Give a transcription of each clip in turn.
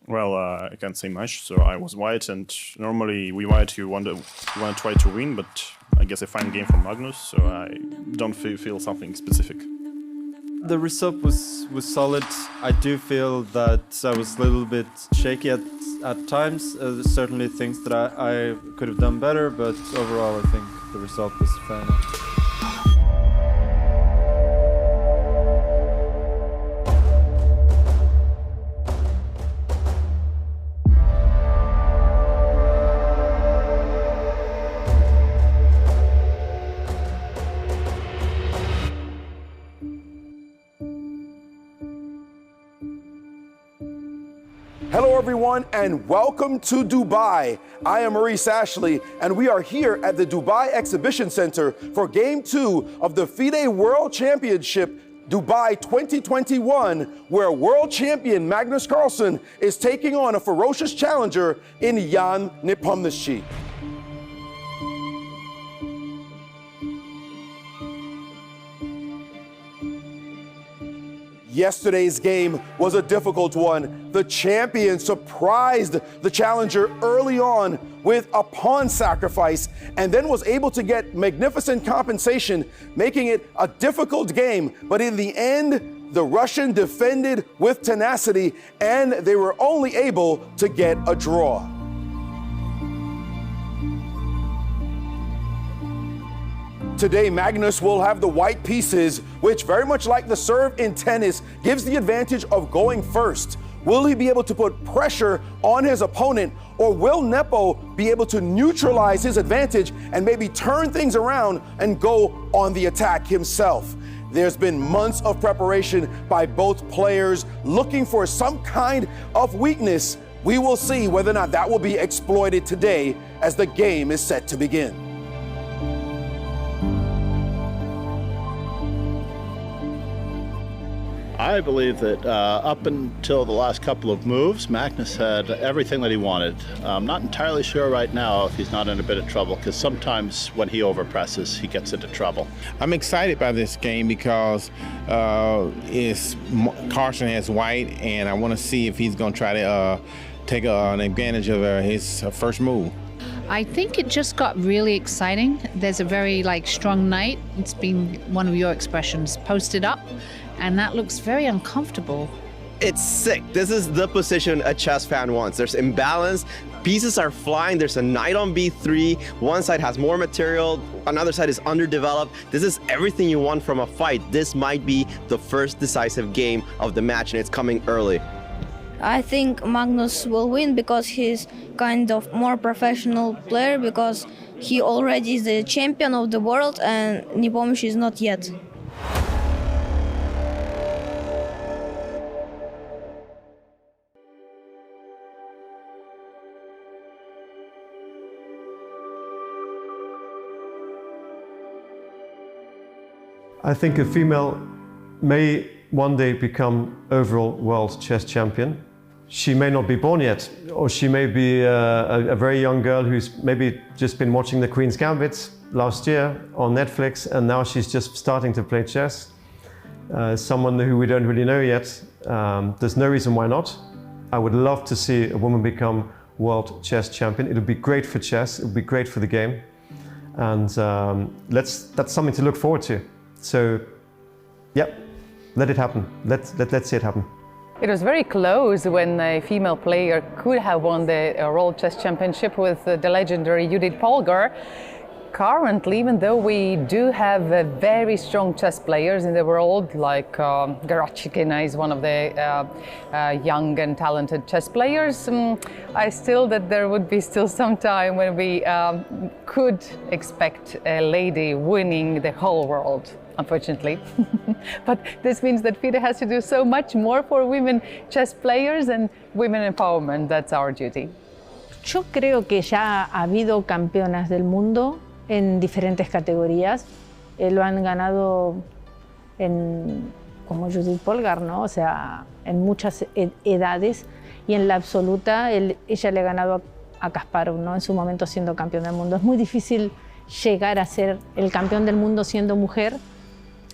Well, I can't say much. So I was white, and normally we white you want to try to win, but I guess a fine game from Magnus, so I don't feel something specific. The result was solid. I do feel that I was a little bit shaky at times. Certainly things that I could have done better, but overall I think the result was fair enough. Hello everyone and welcome to Dubai. I am Maurice Ashley and we are here at the Dubai Exhibition Center for Game 2 of the FIDE World Championship Dubai 2021, where world champion Magnus Carlsen is taking on a ferocious challenger in Jan Nepomniachtchi. Yesterday's game was a difficult one. The champion surprised the challenger early on with a pawn sacrifice and then was able to get magnificent compensation, making it a difficult game. But in the end, the Russian defended with tenacity and they were only able to get a draw. Today, Magnus will have the white pieces, which very much like the serve in tennis, gives the advantage of going first. Will he be able to put pressure on his opponent, or will Nepo be able to neutralize his advantage and maybe turn things around and go on the attack himself? There's been months of preparation by both players looking for some kind of weakness. We will see whether or not that will be exploited today as the game is set to begin. I believe that up until the last couple of moves, Magnus had everything that he wanted. I'm not entirely sure right now if he's not in a bit of trouble, because sometimes when he overpresses, he gets into trouble. I'm excited by this game because Carlsen has white, and I want to see if he's going to try to take an advantage of his first move. I think it just got really exciting. There's a very strong knight. It's been one of your expressions, posted up, and that looks very uncomfortable. It's sick. This is the position a chess fan wants. There's imbalance, pieces are flying, there's a knight on b3, one side has more material, another side is underdeveloped. This is everything you want from a fight. This might be the first decisive game of the match, and it's coming early. I think Magnus will win because he's kind of more professional player, because he already is the champion of the world and Nepomniachtchi is not yet. I think a female may one day become overall world chess champion. She may not be born yet, or she may be a very young girl who's maybe just been watching the Queen's Gambit last year on Netflix, and now she's just starting to play chess. Someone who we don't really know yet. There's no reason why not. I would love to see a woman become world chess champion. It would be great for chess, it would be great for the game. And that's something to look forward to. So, yep, let it happen. Let's see it happen. It was very close when a female player could have won the World Chess Championship with the legendary Judith Polgar. Currently, even though we do have very strong chess players in the world, like 𝐂𝐸𝐿 is one of the young and talented chess players, I still that there would be still some time when we could expect a lady winning the whole world, unfortunately. But this means that FIDE has to do so much more for women chess players and women empowerment. That's our duty. Yo creo que ya ha habido campeonas del mundo en diferentes categorías. Lo han ganado como Judith Polgar, ¿no? O sea, en muchas edades, y en la absoluta ella le ha ganado a Kasparov, ¿no? En su momento siendo campeón del mundo. Es muy difícil llegar a ser el campeón del mundo siendo mujer,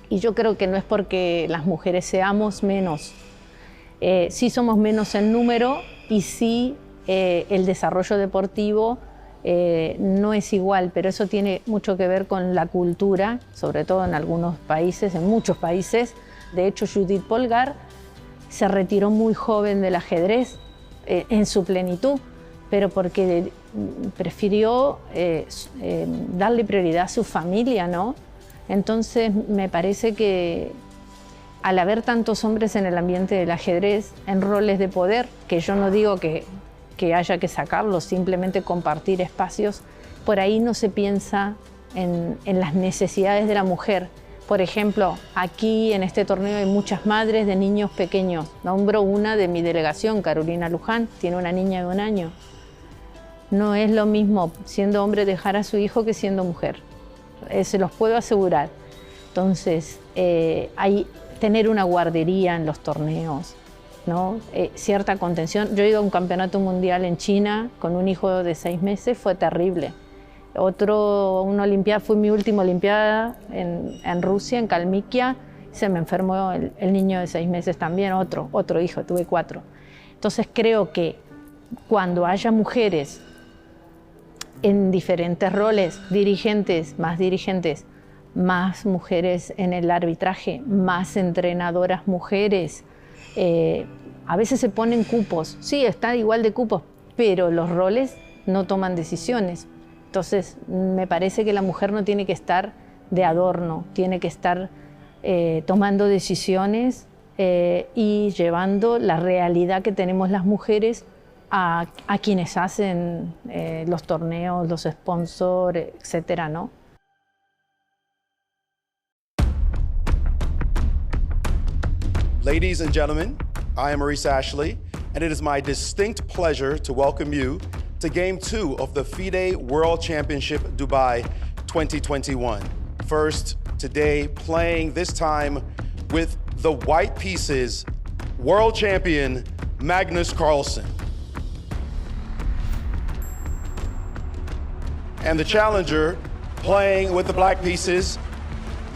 y yo creo que no es porque las mujeres seamos menos. Sí somos menos en número y sí el desarrollo deportivo no es igual, pero eso tiene mucho que ver con la cultura, sobre todo en algunos países, en muchos países. De hecho, Judith Polgar se retiró muy joven del ajedrez en su plenitud, pero porque prefirió darle prioridad a su familia, ¿no? Entonces, me parece que al haber tantos hombres en el ambiente del ajedrez, en roles de poder, que yo no digo que haya que sacarlos, simplemente compartir espacios, por ahí no se piensa en las necesidades de la mujer. Por ejemplo, aquí en este torneo hay muchas madres de niños pequeños. Nombro una de mi delegación, Carolina Luján, tiene una niña de 1 año. No es lo mismo siendo hombre dejar a su hijo que siendo mujer. Se los puedo asegurar. Entonces, tener una guardería en los torneos, ¿no? Cierta contención. Yo he ido a un campeonato mundial en China con un hijo de 6 meses, fue terrible. Una olimpiada, fue mi última olimpiada en Rusia, en 𝐂𝐚𝐫𝐥𝐬𝐞, se me enfermó el niño de 6 meses también, otro hijo, tuve 4. Entonces creo que cuando haya mujeres en diferentes roles, dirigentes, más mujeres en el arbitraje, más entrenadoras mujeres, a veces se ponen cupos, sí, está igual de cupos, pero los roles no toman decisiones. Entonces, me parece que la mujer no tiene que estar de adorno, tiene que estar tomando decisiones y llevando la realidad que tenemos las mujeres a quienes hacen los torneos, los sponsors, etcétera, ¿no? Ladies and gentlemen, I am Maurice Ashley, and it is my distinct pleasure to welcome you to Game 2 of the FIDE World Championship Dubai 2021. First, today, playing this time with the white pieces, world champion Magnus Carlsen. And the challenger, playing with the black pieces,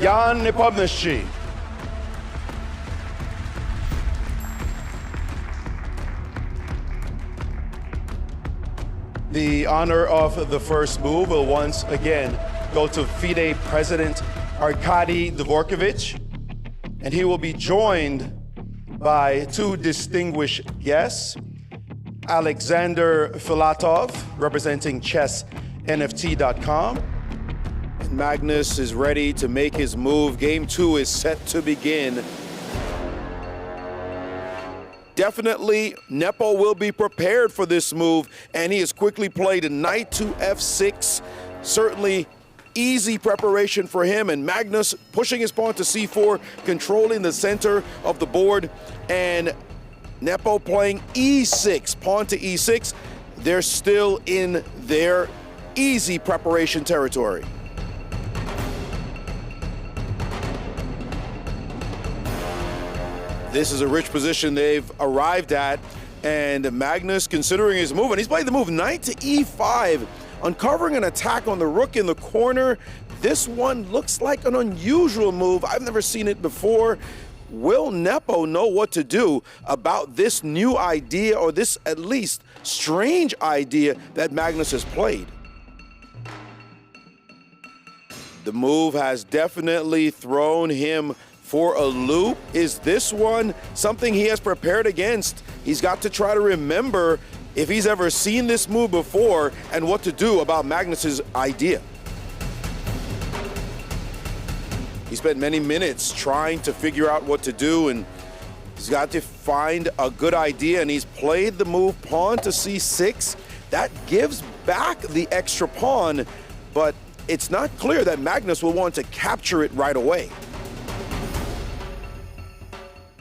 Jan Nepomniachtchi. The honor of the first move will once again go to FIDE President Arkady Dvorkovich, and he will be joined by 2 distinguished guests, Alexander Filatov, representing ChessNFT.com. And Magnus is ready to make his move. Game 2 is set to begin. Definitely, Nepo will be prepared for this move, and he has quickly played knight to f6. Certainly easy preparation for him, and Magnus pushing his pawn to c4, controlling the center of the board, and Nepo playing e6, pawn to e6. They're still in their easy preparation territory. This is a rich position they've arrived at, and Magnus considering his move, and he's played the move knight to e5, uncovering an attack on the rook in the corner. This one looks like an unusual move. I've never seen it before. Will Nepo know what to do about this new idea, or this at least strange idea that Magnus has played? The move has definitely thrown him for a loop. Is this one something he has prepared against? He's got to try to remember if he's ever seen this move before and what to do about Magnus's idea. He spent many minutes trying to figure out what to do, and he's got to find a good idea, and he's played the move pawn to c6. That gives back the extra pawn, but it's not clear that Magnus will want to capture it right away.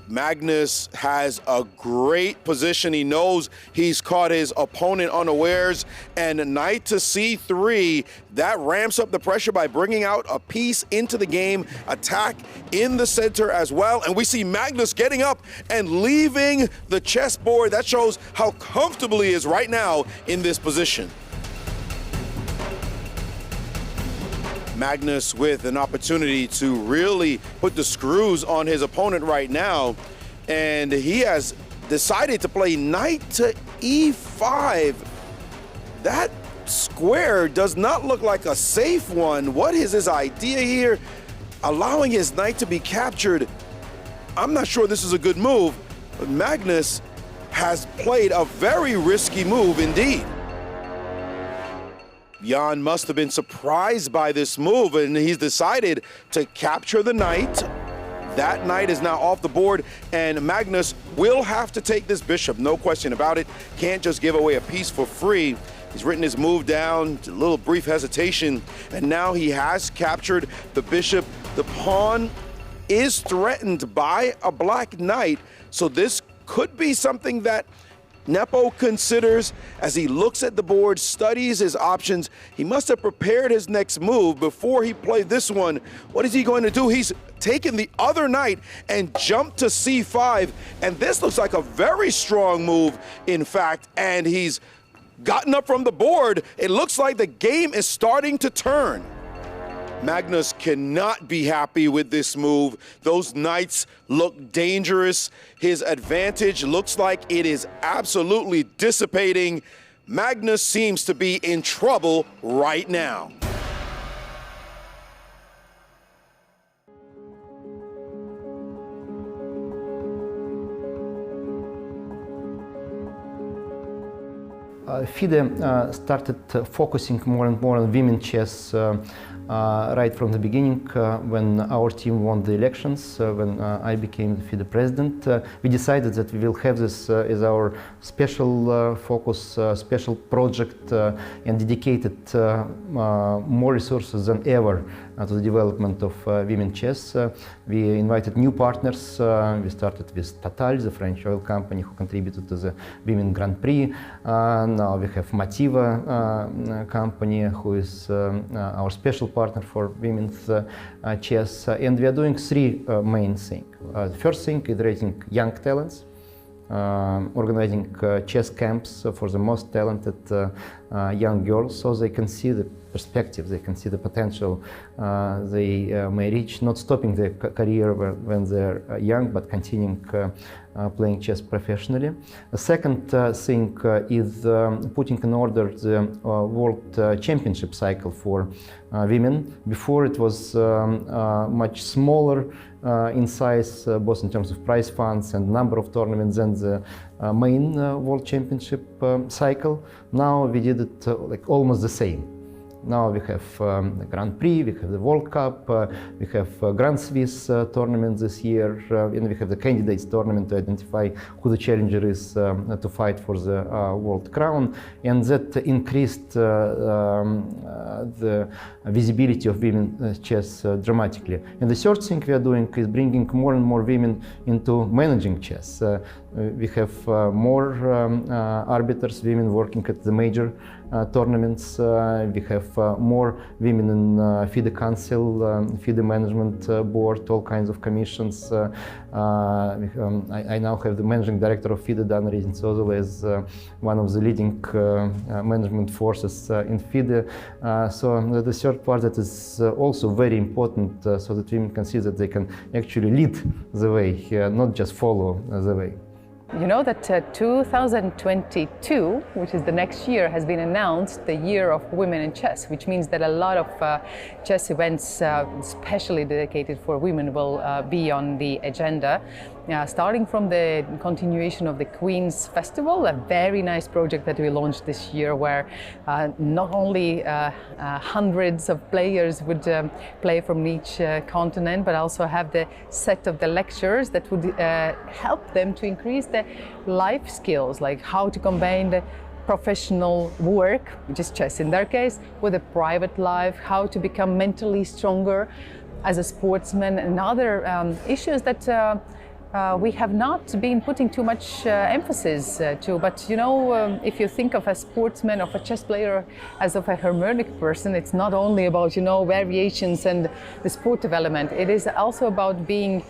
Magnus has a great position. He knows he's caught his opponent unawares, and knight to c3, that ramps up the pressure by bringing out a piece into the game, attack in the center as well, and we see Magnus getting up and leaving the chessboard. That shows how comfortable he is right now in this position. Magnus with an opportunity to really put the screws on his opponent right now, and he has decided to play knight to e5. That square does not look like a safe one. What is his idea here? Allowing his knight to be captured. I'm not sure this is a good move, but Magnus has played a very risky move indeed. Jan must have been surprised by this move, and he's decided to capture the knight. That knight is now off the board, and Magnus will have to take this bishop, no question about it. Can't just give away a piece for free. He's written his move down, a little brief hesitation, and now he has captured the bishop. The pawn is threatened by a black knight, so this could be something that Nepo considers as he looks at the board, studies his options. He must have prepared his next move before he played this one. What is he going to do? He's taken the other knight and jumped to c5, and this looks like a very strong move, in fact, and he's gotten up from the board. It looks like the game is starting to turn. Magnus cannot be happy with this move. Those knights look dangerous. His advantage looks like it is absolutely dissipating. Magnus seems to be in trouble right now. FIDE started focusing more and more on women chess right from the beginning. When our team won the elections, when I became the FIDE president, we decided that we will have this as our special focus, special project, and dedicated more resources than ever to the development of women chess. We invited new partners. We started with Total, the French oil company who contributed to the Women Grand Prix. Now we have Motiva company, who is our special partner for women's chess. And we are doing three main things. The first thing is raising young talents, organizing chess camps for the most talented young girls, so they can see the perspective, they can see the potential they may reach, not stopping their career when they're young, but continuing playing chess professionally. The second thing is putting in order the World Championship cycle for women. Before it was much smaller in size, both in terms of prize funds and number of tournaments than the main World Championship cycle. Now we did it like almost the same. Now we have the Grand Prix, we have the World Cup, we have Grand Swiss tournament this year, and we have the candidates tournament to identify who the challenger is to fight for the world crown, and that increased the visibility of women's chess dramatically. And the third thing we are doing is bringing more and more women into managing chess. We have more arbiters, women working at the major tournaments. We have more women in FIDE Council, FIDE Management Board, all kinds of commissions. I now have the managing director of FIDE, Dana Reznitsova, as one of the leading management forces in FIDE. So the third part that is also very important, so that women can see that they can actually lead the way, not just follow the way. You know that 2022, which is the next year, has been announced the year of women in chess, which means that a lot of chess events, especially dedicated for women, will be on the agenda. Starting from the continuation of the Queen's Festival, a very nice project that we launched this year, where not only hundreds of players would play from each continent, but also have the set of the lectures that would help them to increase the life skills, like how to combine the professional work, which is chess in their case, with a private life, how to become mentally stronger as a sportsman, and other issues that we have not been putting too much emphasis to. But you know, if you think of a sportsman, of a chess player, as of a harmonic person, it's not only about, you know, variations and the sport development. It is also about being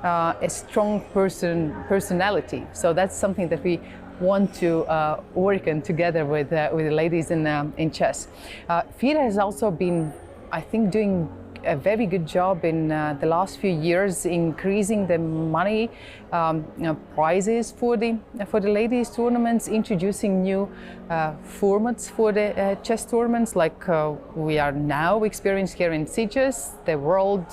a strong personality. So that's something that we want to work on together with the ladies in chess. FIDE has also been, I think, doing a very good job in the last few years increasing the money prizes for the ladies tournaments, introducing new formats for the chess tournaments, like we are now experiencing here in 𝐶𝐽s, the World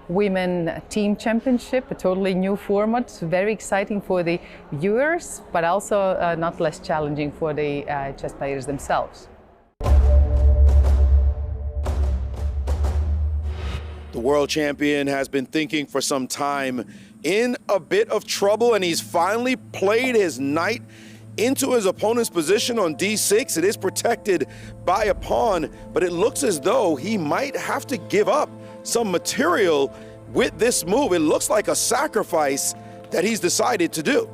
Women Team Championship, a totally new format, very exciting for the viewers, but also not less challenging for the chess players themselves. The world champion has been thinking for some time, in a bit of trouble, and he's finally played his knight into his opponent's position on d6. It is protected by a pawn, but it looks as though he might have to give up some material with this move. It looks like a sacrifice that he's decided to do.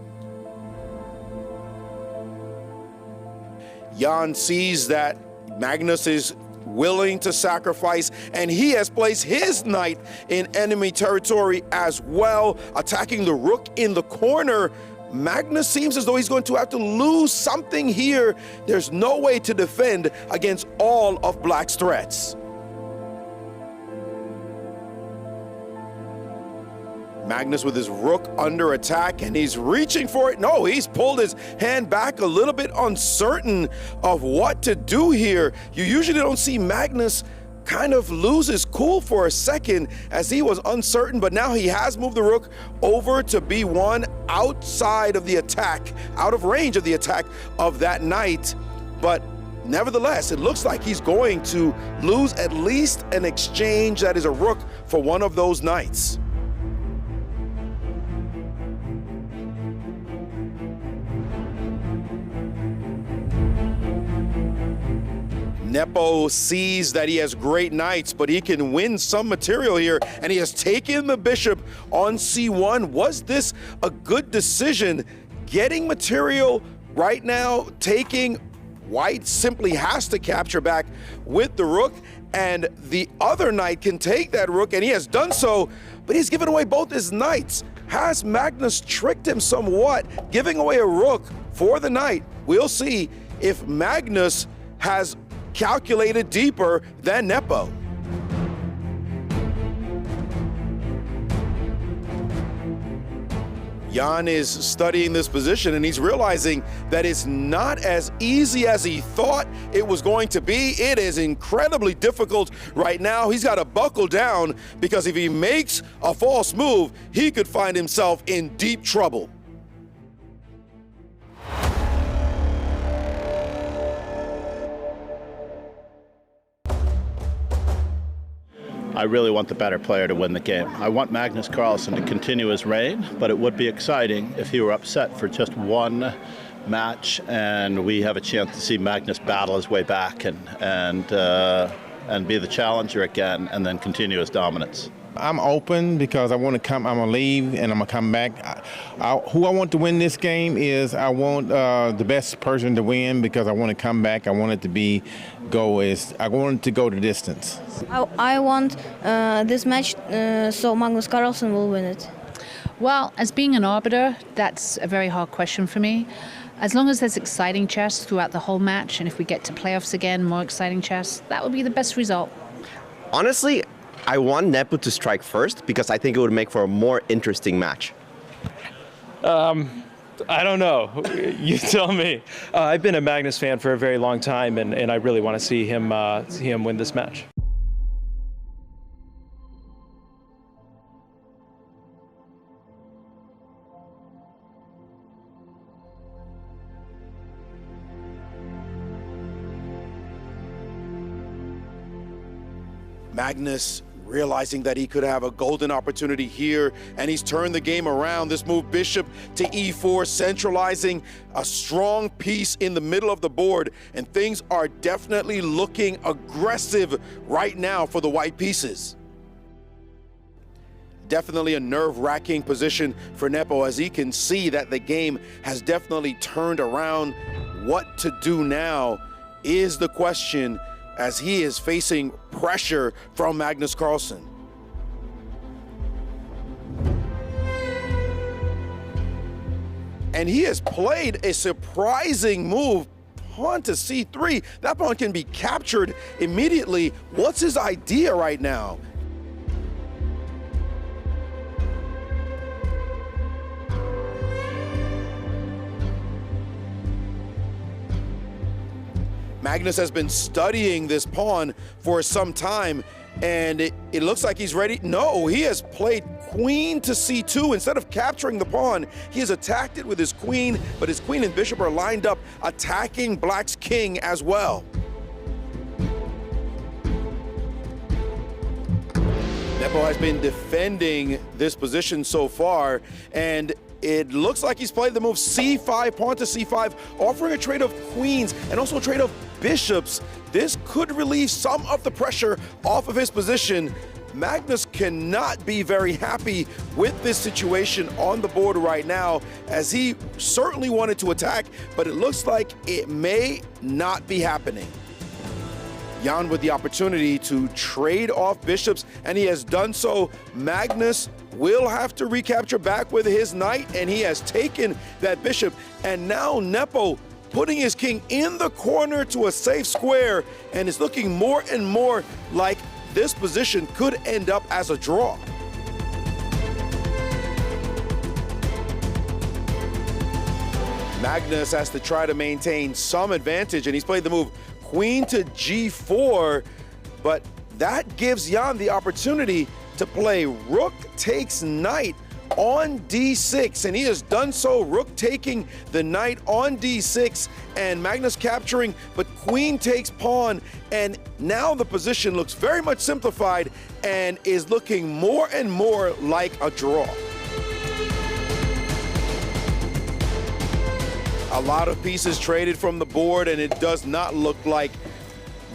Jan sees that Magnus is willing to sacrifice, and he has placed his knight in enemy territory as well, attacking the rook in the corner. Magnus seems as though he's going to have to lose something here. There's no way to defend against all of Black's threats. Magnus with his rook under attack, and he's reaching for it. No, he's pulled his hand back, a little bit uncertain of what to do here. You usually don't see Magnus kind of lose his cool for a second as he was uncertain, but now he has moved the rook over to b1, outside of the attack, out of range of the attack of that knight. But nevertheless, it looks like he's going to lose at least an exchange that is a rook for one of those knights. Nepo sees that he has great knights, but he can win some material here, and he has taken the bishop on c1. Was this a good decision? Getting material right now, taking white simply has to capture back with the rook, and the other knight can take that rook, and he has done so, but he's given away both his knights. Has Magnus tricked him somewhat, giving away a rook for the knight? We'll see if Magnus has calculated deeper than Nepo. Jan is studying this position, and he's realizing that it's not as easy as he thought it was going to be. It is incredibly difficult right now. He's got to buckle down, because if he makes a false move, he could find himself in deep trouble. I really want the better player to win the game. I want Magnus Carlsen to continue his reign, but it would be exciting if he were upset for just one match and we have a chance to see Magnus battle his way back and be the challenger again and then continue his dominance. I'm open because I want to come. I'm gonna leave and I'm gonna come back. Who I want to win this game is I want the best person to win, because I want to come back. I want it to I want it to go the distance. I want this match so Magnus Carlsen will win it. Well, as being an arbiter, that's a very hard question for me. As long as there's exciting chess throughout the whole match, and if we get to playoffs again, more exciting chess, that would be the best result. Honestly, I want Nepo to strike first, because I think it would make for a more interesting match. I don't know. You tell me. I've been a Magnus fan for a very long time, and I really want to see him win this match. Magnus realizing that he could have a golden opportunity here, and he's turned the game around. This move, bishop to e4, centralizing a strong piece in the middle of the board, and things are definitely looking aggressive right now for the white pieces. Definitely a nerve-wracking position for Nepo, as he can see that the game has definitely turned around. What to do now is the question, as he is facing pressure from Magnus Carlsen. And he has played a surprising move, pawn to c3. That pawn can be captured immediately. What's his idea right now? Magnus has been studying this pawn for some time, and it looks like he's ready. No, he has played queen to c2. Instead of capturing the pawn, he has attacked it with his queen, but his queen and bishop are lined up, attacking Black's king as well. Nepo has been defending this position so far, and it looks like he's played the move c5, pawn to c5, offering a trade of queens and also a trade of bishops. This could relieve some of the pressure off of his position. Magnus cannot be very happy with this situation on the board right now, as he certainly wanted to attack, but it looks like it may not be happening. Jan with the opportunity to trade off bishops, and he has done so. Magnus will have to recapture back with his knight, and he has taken that bishop. And now Nepo putting his king in the corner to a safe square, and it's looking more and more like this position could end up as a draw. Magnus has to try to maintain some advantage, and he's played the move queen to g4, but that gives Jan the opportunity to play rook takes knight on d6, and he has done so. Rook taking the knight on d6, and Magnus capturing, but queen takes pawn, and now the position looks very much simplified and is looking more and more like a draw. A lot of pieces traded from the board, and it does not look like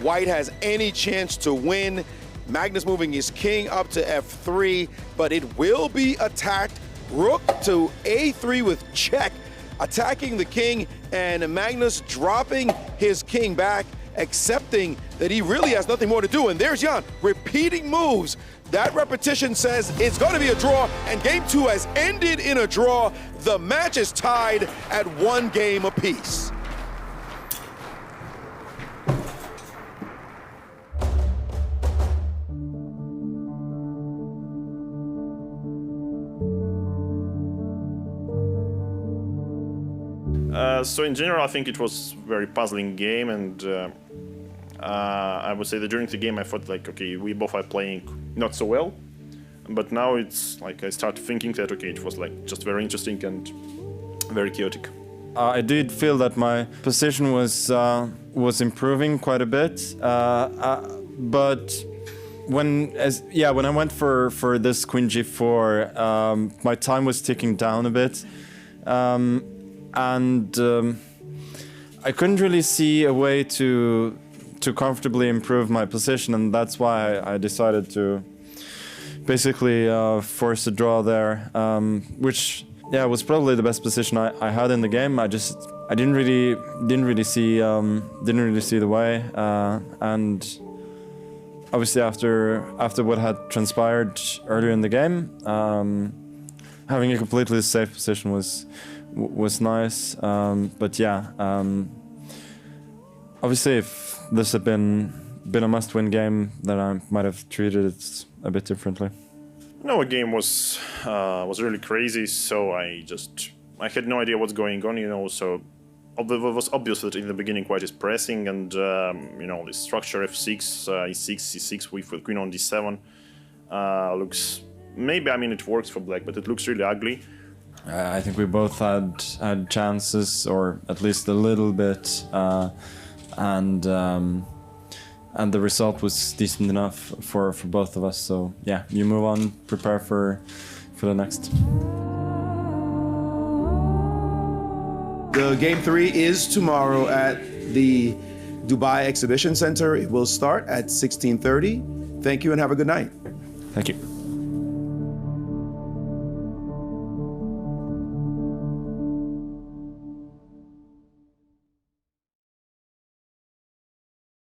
White has any chance to win. Magnus moving his king up to f3, but it will be attacked. Rook to a3 with check, attacking the king, and Magnus dropping his king back, accepting that he really has nothing more to do. And there's Jan repeating moves. That repetition says it's going to be a draw, and game 2 has ended in a draw. The match is tied at 1 game apiece. So in general, I think it was a very puzzling game, and I would say that during the game I thought like, okay, we both are playing not so well, but now it's like I started thinking that, okay, it was like just very interesting and very chaotic. I did feel that my position was improving quite a bit, but when I went for this queen g4, my time was ticking down a bit. And I couldn't really see a way to comfortably improve my position, and that's why I decided to basically force a draw there, which was probably the best position I had in the game. I didn't really see the way, and obviously after what had transpired earlier in the game, having a completely safe position was nice, but obviously if this had been a must-win game, then I might have treated it a bit differently. No, the game was really crazy, so I had no idea what's going on, so it was obvious that in the beginning White is pressing, and this structure f6, e6, c6 with queen on d7 looks, maybe, it works for Black, but it looks really ugly. I think we both had chances, or at least a little bit, and the result was decent enough for both of us. So yeah, you move on, prepare for the next. The game 3 is tomorrow at the Dubai Exhibition Center. It will start at 16:30. Thank you and have a good night. Thank you.